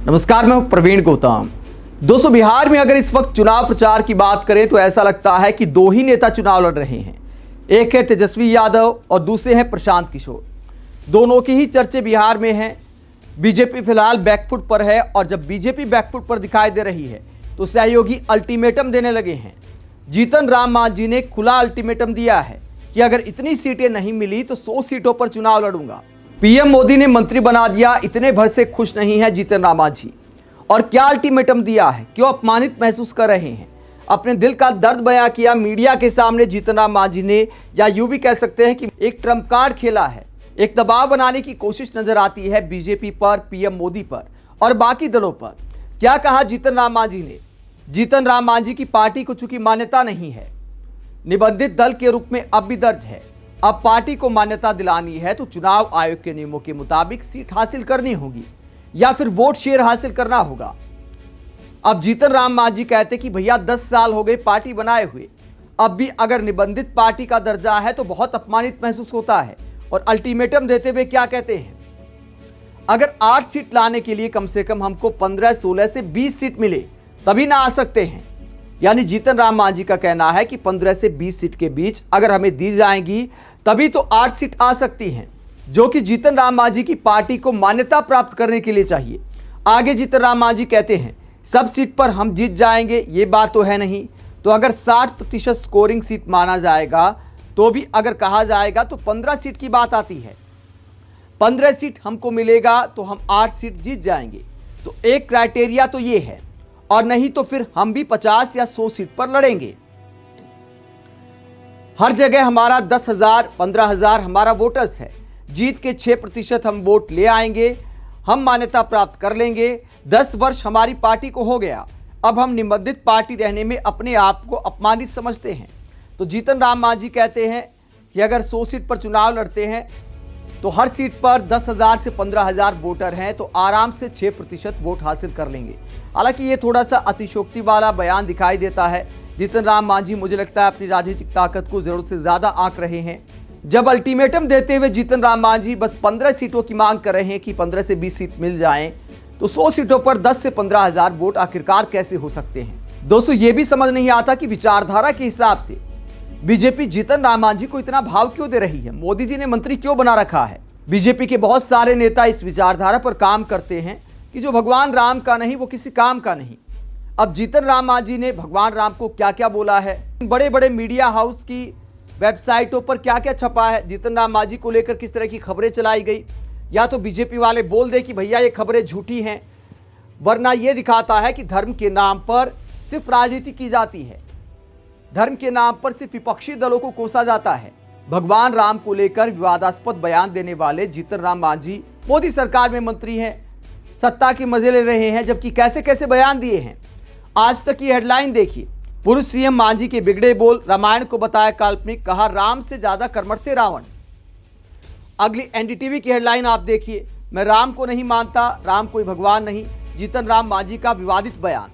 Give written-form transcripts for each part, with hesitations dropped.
नमस्कार, मैं प्रवीण गौतम। दोस्तों, बिहार में अगर इस वक्त चुनाव प्रचार की बात करें तो ऐसा लगता है कि दो ही नेता चुनाव लड़ रहे हैं। एक है तेजस्वी यादव और दूसरे हैं प्रशांत किशोर। दोनों की ही चर्चे बिहार में हैं। बीजेपी फिलहाल बैकफुट पर है और जब बीजेपी बैकफुट पर दिखाई दे रही है तो सहयोगी अल्टीमेटम देने लगे हैं। जीतन राम मांझी ने खुला अल्टीमेटम दिया है कि अगर इतनी सीटें नहीं मिली तो 100 सीटों पर चुनाव लड़ूंगा। पीएम मोदी ने मंत्री बना दिया, इतने भर से खुश नहीं है जीतन राम मांझी। और क्या अल्टीमेटम दिया है, क्यों अपमानित महसूस कर रहे हैं, अपने दिल का दर्द बयां किया मीडिया के सामने जीतन राम मांझी ने, या यूं भी कह सकते हैं कि एक ट्रम्प कार्ड खेला है। एक दबाव बनाने की कोशिश नजर आती है बीजेपी पर, पीएम मोदी पर और बाकी दलों पर। क्या कहा जीतन राम मांझी ने? जीतन राम मांझी की पार्टी को चूंकि मान्यता नहीं है, निबंधित दल के रूप में अब भी दर्ज है, अब पार्टी को मान्यता दिलानी है तो चुनाव आयोग के नियमों के मुताबिक सीट हासिल करनी होगी या फिर वोट शेयर हासिल करना होगा। अब जीतन राम मांझी कहते कि भैया 10 साल हो गए पार्टी बनाए हुए, अब भी अगर निबंधित पार्टी का दर्जा है तो बहुत अपमानित महसूस होता है। और अल्टीमेटम देते हुए क्या कहते हैं, अगर 8 सीट लाने के लिए कम से कम हमको 15, 16 से 20 सीट मिले तभी ना आ सकते हैं। यानी जीतन राम मांझी का कहना है कि 15 से 20 सीट के बीच अगर हमें दी जाएंगी तभी तो 8 सीट आ सकती हैं, जो कि जीतन राम मांझी की पार्टी को मान्यता प्राप्त करने के लिए चाहिए। आगे जीतन राम मांझी कहते हैं सब सीट पर हम जीत जाएंगे, ये बात तो है नहीं। तो अगर 60% स्कोरिंग सीट माना जाएगा तो भी अगर कहा जाएगा तो 15 सीट की बात आती है। 15 सीट हमको मिलेगा तो हम 8 सीट जीत जाएंगे। तो एक क्राइटेरिया तो ये है, और नहीं तो फिर हम भी 50 या 100 सीट पर लड़ेंगे। हर जगह हमारा 10,000, 15,000 हमारा वोटर्स है। जीत के 6% हम वोट ले आएंगे, हम मान्यता प्राप्त कर लेंगे। 10 वर्ष हमारी पार्टी को हो गया, अब हम निबंधित पार्टी रहने में अपने आप को अपमानित समझते हैं। तो जीतन राम मांझी कहते हैं कि अगर 100 सीट पर चुनाव लड़ते हैं तो हर सीट पर 10,000 से 15,000 वोटर हैं तो आराम से 6% वोट हासिल कर लेंगे। हालांकि ये थोड़ा सा अतिशोक्ति वाला बयान दिखाई देता है। जीतन राम मांझी मुझे लगता है अपनी राजनीतिक ताकत को जरूरत से ज्यादा आंक रहे हैं। जब अल्टीमेटम देते हुए जीतन राम मांझी बस 15 सीटों की मांग कर रहे हैं कि 15 से 20 सीट मिल जाएं, तो 100 सीटों पर 10 से 15,000 वोट आखिरकार कैसे हो सकते हैं। दोस्तों, ये भी समझ नहीं आता कि विचारधारा के हिसाब से बीजेपी जीतन राम मांझी को इतना भाव क्यों दे रही है, मोदी जी ने मंत्री क्यों बना रखा है। बीजेपी के बहुत सारे नेता इस विचारधारा पर काम करते हैं कि जो भगवान राम का नहीं वो किसी काम का नहीं। अब जीतन राम मांझी ने भगवान राम को क्या क्या बोला है, बड़े बड़े मीडिया हाउस की वेबसाइटों पर क्या क्या छपा है, जीतन राम मांझी को लेकर किस तरह की खबरें चलाई गई, या तो बीजेपी वाले बोल दे कि भैया ये खबरें झूठी हैं, वरना ये दिखाता है कि धर्म के नाम पर सिर्फ राजनीति की जाती है, धर्म के नाम पर सिर्फ विपक्षी दलों को कोसा जाता है। भगवान राम को लेकर विवादास्पद बयान देने वाले जीतन राम मांझी मोदी सरकार में मंत्री हैं, सत्ता के मजे ले रहे हैं, जबकि कैसे कैसे बयान दिए हैं। आज तक की हेडलाइन देखिए, पूर्व सीएम मांझी के बिगड़े बोल, रामायण को बताया काल्पनिक, कहा राम से ज्यादा कर्मठ थे रावण। अगली एनडीटीवी की हेडलाइन आप देखिए, मैं राम को नहीं मानता, राम कोई भगवान नहीं, जीतन राम मांझी का विवादित बयान।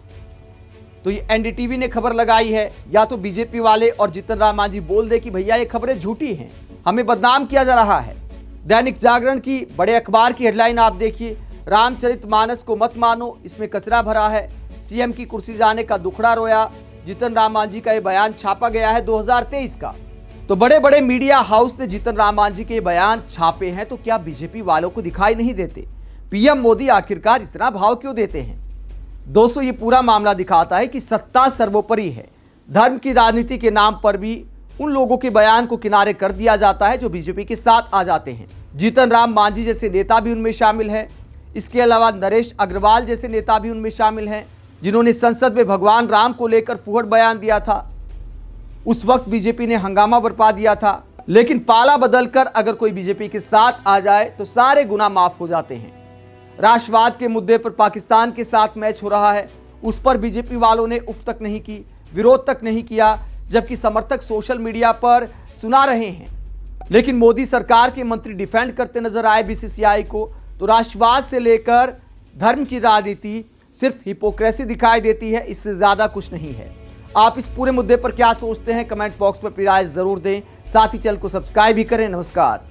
तो ये एनडीटीवी ने खबर लगाई है, या तो बीजेपी वाले और जीतन राम मांझी बोल दे कि भैया ये खबरें झूठी हैं, हमें बदनाम किया जा रहा है। दैनिक जागरण की बड़े अखबार की हेडलाइन आप देखिए, रामचरितमानस को मत मानो, इसमें कचरा भरा है, सीएम की कुर्सी जाने का दुखड़ा रोया। जीतन राम मांझी का ये बयान छापा गया है 2023 का। तो बड़े बड़े मीडिया हाउस ने जीतन राम मांझी के बयान छापे हैं, तो क्या बीजेपी वालों को दिखाई नहीं देते? पीएम मोदी आखिरकार इतना भाव क्यों देते हैं? दोस्तों, ये पूरा मामला दिखाता है कि सत्ता सर्वोपरि है। धर्म की राजनीति के नाम पर भी उन लोगों के बयान को किनारे कर दिया जाता है जो बीजेपी के साथ आ जाते हैं। जीतन राम मांझी जैसे नेता भी उनमें शामिल हैं। इसके अलावा नरेश अग्रवाल जैसे नेता भी उनमें शामिल हैं, जिन्होंने संसद में भगवान राम को लेकर फुहड़ बयान दिया था। उस वक्त बीजेपी ने हंगामा बरपा दिया था, लेकिन पाला बदलकर अगर कोई बीजेपी के साथ आ जाए तो सारे गुनाह माफ हो जाते हैं। राष्ट्रवाद के मुद्दे पर पाकिस्तान के साथ मैच हो रहा है, उस पर बीजेपी वालों ने उफ तक नहीं की, विरोध तक नहीं किया, जबकि समर्थक सोशल मीडिया पर सुना रहे हैं। लेकिन मोदी सरकार के मंत्री डिफेंड करते नजर आए बीसीसीआई को। तो राष्ट्रवाद से लेकर धर्म की राजनीति सिर्फ हिपोक्रेसी दिखाई देती है, इससे ज्यादा कुछ नहीं है। आप इस पूरे मुद्दे पर क्या सोचते हैं, कमेंट बॉक्स पर अपनी राय जरूर दें। साथ ही चैनल को सब्सक्राइब भी करें। नमस्कार।